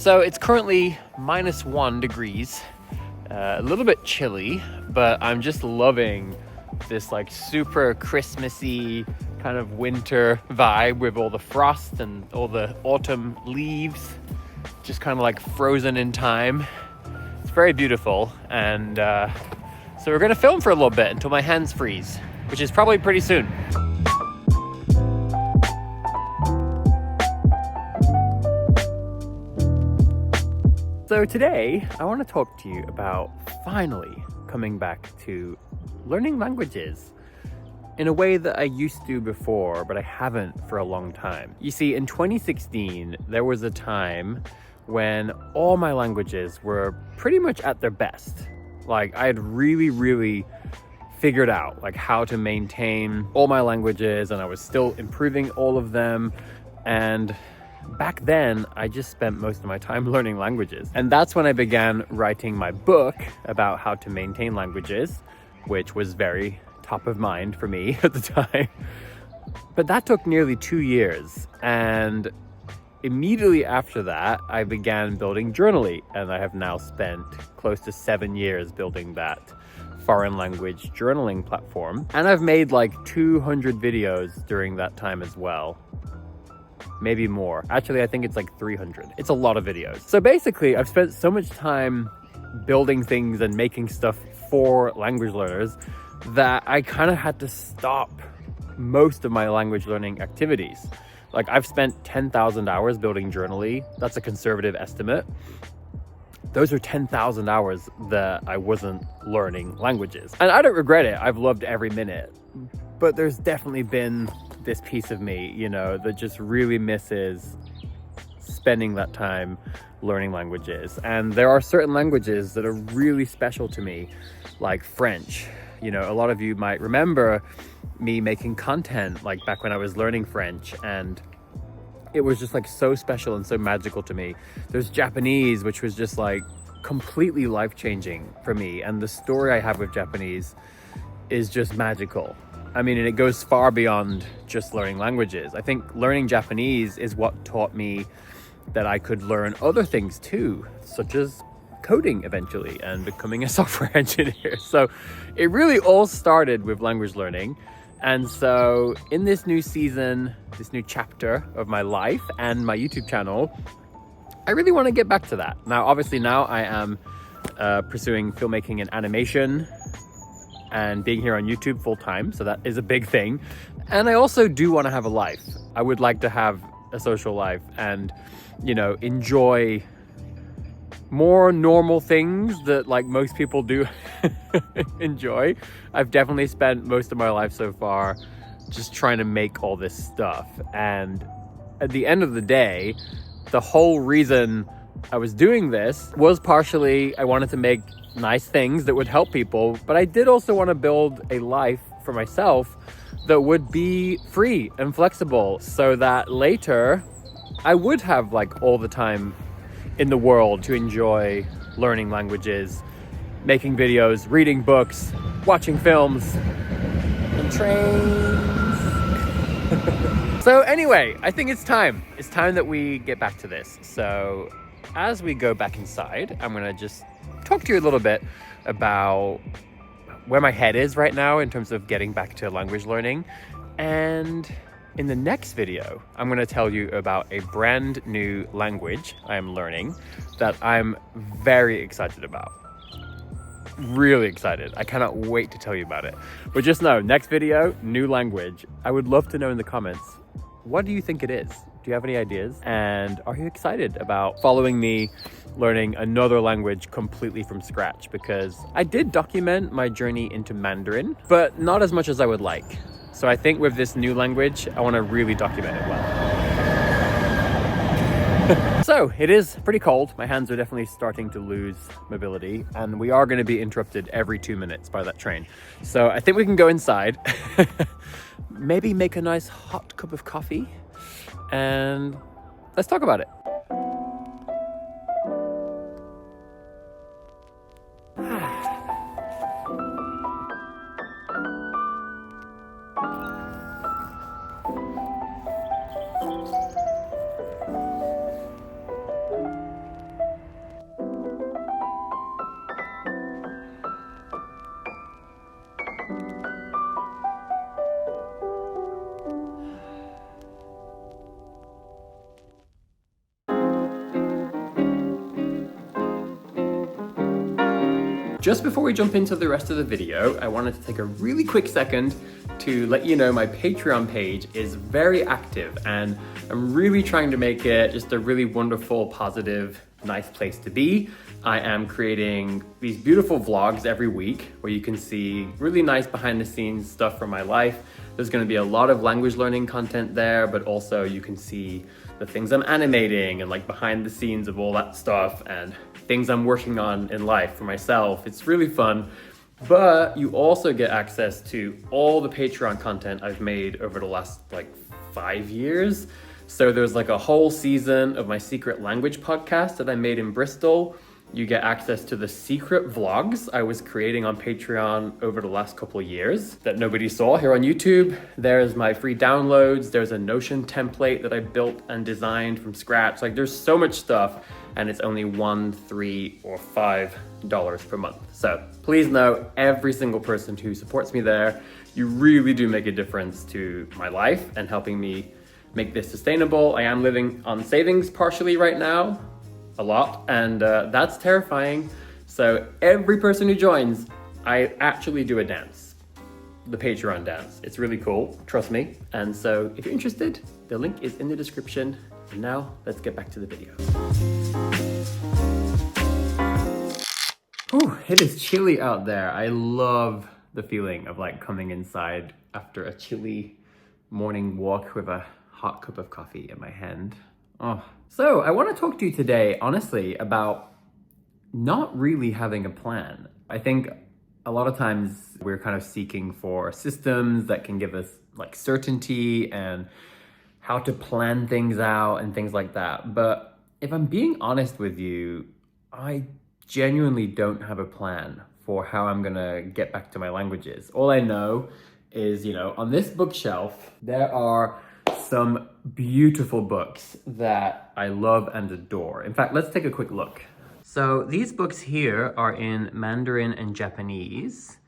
So it's currently -1 degrees, a little bit chilly, but I'm just loving this like super Christmassy kind of winter vibe with all the frost and all the autumn leaves just kind of like frozen in time. It's very beautiful, and so we're gonna film for a little bit until my hands freeze, which is probably pretty soon. So today, I want to talk to you about finally coming back to learning languages in a way that I used to before, but I haven't for a long time. You see, in 2016, there was a time when all my languages were pretty much at their best. Like, I had really figured out like how to maintain all my languages, and I was still improving all of them. And back then, I just spent most of my time learning languages. And that's when I began writing my book about how to maintain languages, which was very top of mind for me at the time. But that took nearly 2 years. And immediately after that, I began building Journaly. And I have now spent close to 7 years building that foreign language journaling platform. And I've made like 200 videos during that time as well. Maybe more. Actually, I think it's like 300. It's a lot of videos. So basically, I've spent so much time building things and making stuff for language learners that I kind of had to stop most of my language learning activities. Like, I've spent 10,000 hours building Journaly. That's a conservative estimate. Those are 10,000 hours that I wasn't learning languages. And I don't regret it. I've loved every minute. But there's definitely been this piece of me, you know, that just really misses spending that time learning languages. And there are certain languages that are really special to me, like French. You know, a lot of you might remember me making content like back when I was learning French, and it was just like so special and so magical to me. There's Japanese, which was just like completely life-changing for me. And the story I have with Japanese is just magical. I mean, and it goes far beyond just learning languages. I think learning Japanese is what taught me that I could learn other things too, such as coding eventually and becoming a software engineer. So it really all started with language learning. And so in this new season, this new chapter of my life and my YouTube channel, I really want to get back to that. Now, obviously now I am pursuing filmmaking and animation and being here on YouTube full time. So that is a big thing. And I also do want to have a life. I would like to have a social life and, you know, enjoy more normal things that like most people do enjoy. I've definitely spent most of my life so far just trying to make all this stuff. And at the end of the day, the whole reason I was doing this was partially I wanted to make nice things that would help people, but I did also want to build a life for myself that would be free and flexible so that later I would have like all the time in the world to enjoy learning languages, making videos, reading books, watching films, and trains. So anyway, I think it's time. It's time that we get back to this. So as we go back inside, I'm gonna just talk to you a little bit about where my head is right now in terms of getting back to language learning. And in the next video, I'm going to tell you about a brand new language I'm learning that I'm very excited about. Really excited. I cannot wait to tell you about it. But just know, next video, new language. I would love to know in the comments, what do you think it is? Do you have any ideas? And are you excited about following me learning another language completely from scratch? Because I did document my journey into Mandarin, but not as much as I would like. So I think with this new language, I want to really document it well. So it is pretty cold. My hands are definitely starting to lose mobility, and we are going to be interrupted every 2 minutes by that train. So I think we can go inside, maybe make a nice hot cup of coffee, and let's talk about it. just before we jump into the rest of the video, I wanted to take a really quick second to let you know my Patreon page is very active and I'm really trying to make it just a really wonderful, positive, nice place to be. I am creating these beautiful vlogs every week where you can see really nice behind the scenes stuff from my life. There's going to be a lot of language learning content there, but also you can see the things I'm animating and like behind the scenes of all that stuff and things I'm working on in life for myself. It's really fun. But you also get access to all the Patreon content I've made over the last like 5 years. So there's like a whole season of my secret language podcast that I made in Bristol. You get access to the secret vlogs I was creating on Patreon over the last couple of years that nobody saw here on YouTube. There's my free downloads. There's a Notion template that I built and designed from scratch. Like there's so much stuff and it's only $1, $3, or $5 per month. So please know every single person who supports me there, you really do make a difference to my life and helping me make this sustainable. I am living on savings partially right now, a lot, and that's terrifying. So every person who joins, I actually do a dance, the Patreon dance. It's really cool, trust me. And so if you're interested, the link is in the description. And now let's get back to the video. Whew, it is chilly out there. I love the feeling of like coming inside after a chilly morning walk with a hot cup of coffee in my hand. Oh. So I want to talk to you today, honestly, about not really having a plan. I think a lot of times we're kind of seeking for systems that can give us like certainty and how to plan things out and things like that. But if I'm being honest with you, I genuinely don't have a plan for how I'm gonna get back to my languages. All I know is, on this bookshelf, there are some beautiful books that I love and adore. In fact, let's take a quick look. So these books here are in Mandarin and Japanese.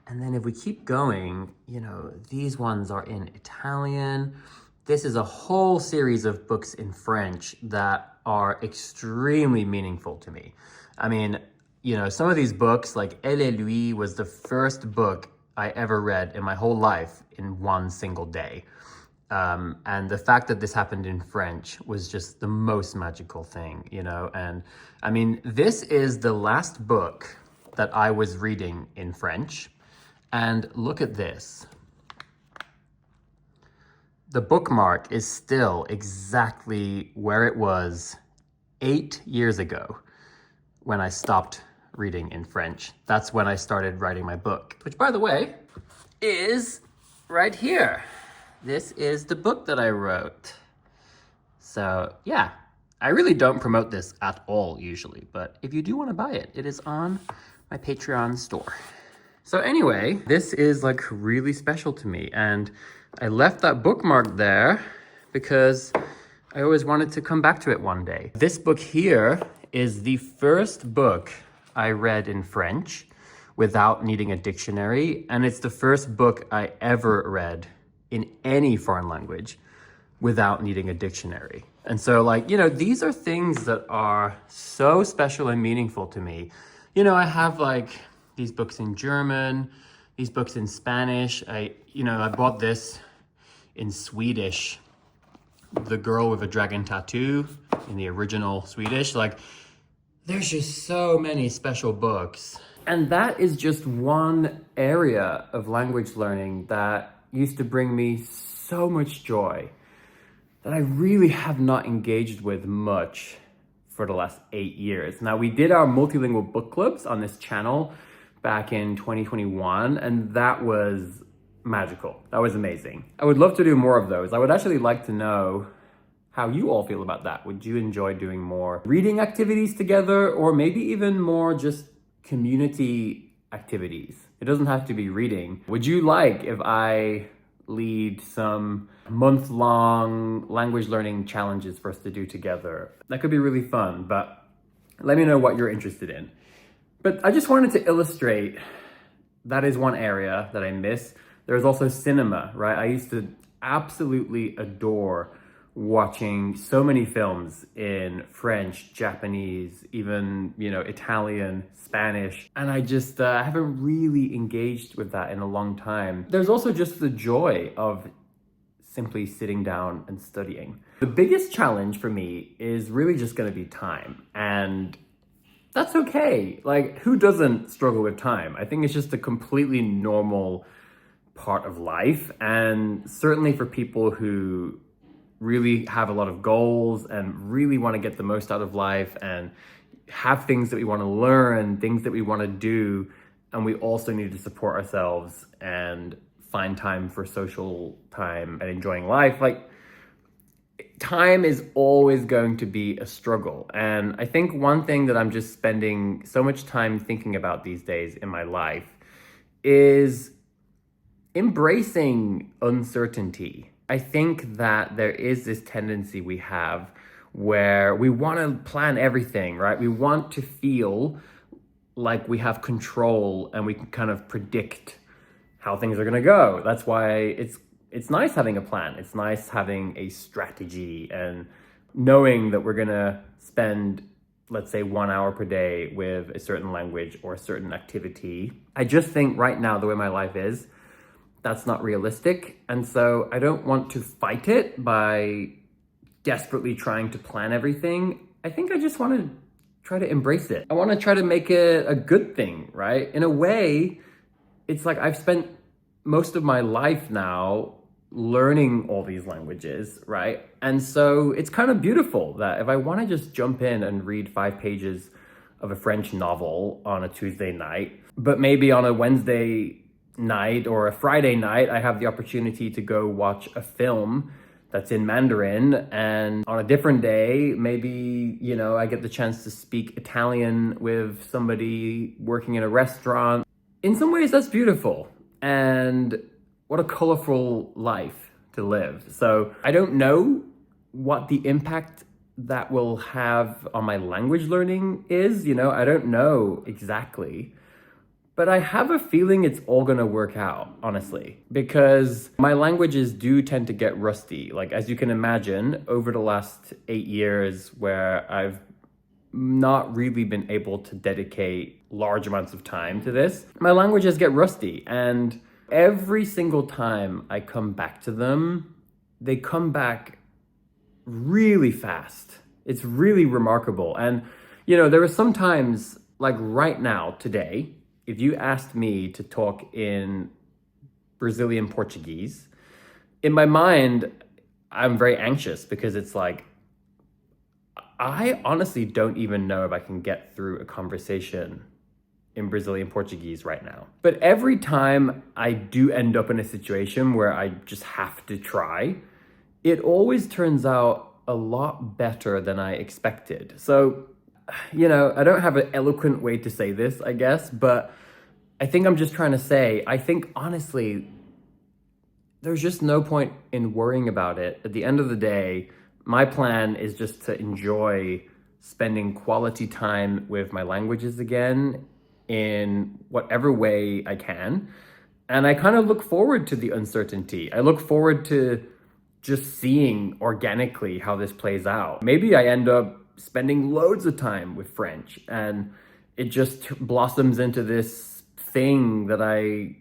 And then if we keep going, these ones are in Italian. This is a whole series of books in French that are extremely meaningful to me. I mean, some of these books, like Elle et Lui was the first book I ever read in my whole life in one single day. And the fact that this happened in French was just the most magical thing, and I mean, this is the last book that I was reading in French. And look at this. The bookmark is still exactly where it was 8 years ago when I stopped reading in French. That's when I started writing my book, which, by the way, is right here. This is the book that I wrote. So yeah, I really don't promote this at all usually, but if you do want to buy it, it is on my Patreon store. So anyway, this is like really special to me, and I left that bookmark there because I always wanted to come back to it one day. This book here is the first book I read in French without needing a dictionary, and it's the first book I ever read in any foreign language without needing a dictionary. And so these are things that are so special and meaningful to me. I have like these books in German, these books in Spanish. I bought this in Swedish, The Girl with a Dragon Tattoo in the original Swedish. Like there's just so many special books. And that is just one area of language learning that used to bring me so much joy that I really have not engaged with much for the last 8 years. Now, we did our multilingual book clubs on this channel back in 2021, and that was magical. That was amazing. I would love to do more of those. I would actually like to know how you all feel about that. Would you enjoy doing more reading activities together, or maybe even more just community activities? It doesn't have to be reading. Would you like if I lead some month-long language learning challenges for us to do together? That could be really fun, but let me know what you're interested in. But I just wanted to illustrate that is one area that I miss. There's also cinema, right? I used to absolutely adore watching so many films in French, Japanese, even, Italian, Spanish. And I just haven't really engaged with that in a long time. There's also just the joy of simply sitting down and studying. The biggest challenge for me is really just going to be time. And that's okay. Like, who doesn't struggle with time? I think it's just a completely normal part of life. And certainly for people who really have a lot of goals and really want to get the most out of life and have things that we want to learn, things that we want to do, and we also need to support ourselves and find time for social time and enjoying life. Like, time is always going to be a struggle. And I think one thing that I'm just spending so much time thinking about these days in my life is embracing uncertainty. I think that there is this tendency we have where we want to plan everything, right? We want to feel like we have control and we can kind of predict how things are going to go. That's why it's nice having a plan. It's nice having a strategy and knowing that we're going to spend, let's say, 1 hour per day with a certain language or a certain activity. I just think right now, the way my life is, that's not realistic. And so I don't want to fight it by desperately trying to plan everything. I think I just want to try to embrace it. I want to try to make it a good thing, right? In a way, it's like I've spent most of my life now learning all these languages, right? And so it's kind of beautiful that if I want to just jump in and read 5 pages of a French novel on a Tuesday night, but maybe on a Wednesday night or a Friday night, I have the opportunity to go watch a film that's in Mandarin, and on a different day, maybe, I get the chance to speak Italian with somebody working in a restaurant. In some ways, that's beautiful. And what a colorful life to live. So I don't know what the impact that will have on my language learning is, I don't know exactly. But I have a feeling it's all gonna work out, honestly, because my languages do tend to get rusty. Like, as you can imagine, over the last 8 years where I've not really been able to dedicate large amounts of time to this, my languages get rusty. And every single time I come back to them, they come back really fast. It's really remarkable. And, there are some times, like right now, today, if you asked me to talk in Brazilian Portuguese, in my mind, I'm very anxious because it's like, I honestly don't even know if I can get through a conversation in Brazilian Portuguese right now. But every time I do end up in a situation where I just have to try, it always turns out a lot better than I expected. So, I don't have an eloquent way to say this, I guess, but I think I'm just trying to say, I think honestly, there's just no point in worrying about it. At the end of the day, my plan is just to enjoy spending quality time with my languages again in whatever way I can. And I kind of look forward to the uncertainty. I look forward to just seeing organically how this plays out. Maybe I end up spending loads of time with French and it just blossoms into this thing that I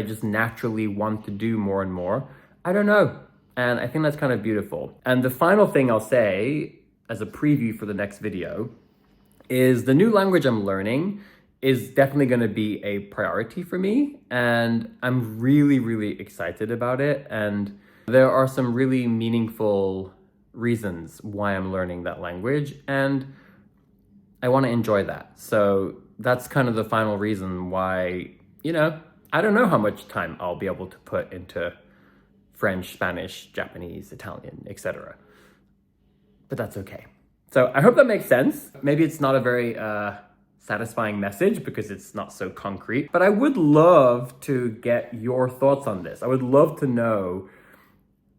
just naturally want to do more and more. I don't know. And I think that's kind of beautiful. And the final thing I'll say as a preview for the next video is the new language I'm learning is definitely going to be a priority for me. And I'm really, really excited about it. And there are some really meaningful reasons why I'm learning that language. And I want to enjoy that. So that's kind of the final reason why, I don't know how much time I'll be able to put into French, Spanish, Japanese, Italian, etc. But that's okay. So I hope that makes sense. Maybe it's not a very satisfying message because it's not so concrete, but I would love to get your thoughts on this. I would love to know,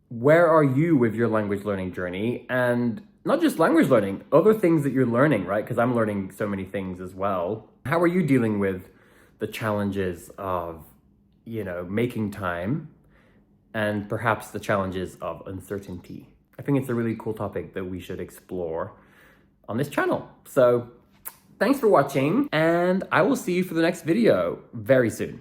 where are you with your language learning journey? And not just language learning, other things that you're learning, right? Because I'm learning so many things as well. How are you dealing with the challenges of, making time and perhaps the challenges of uncertainty? I think it's a really cool topic that we should explore on this channel. So thanks for watching, and I will see you for the next video very soon.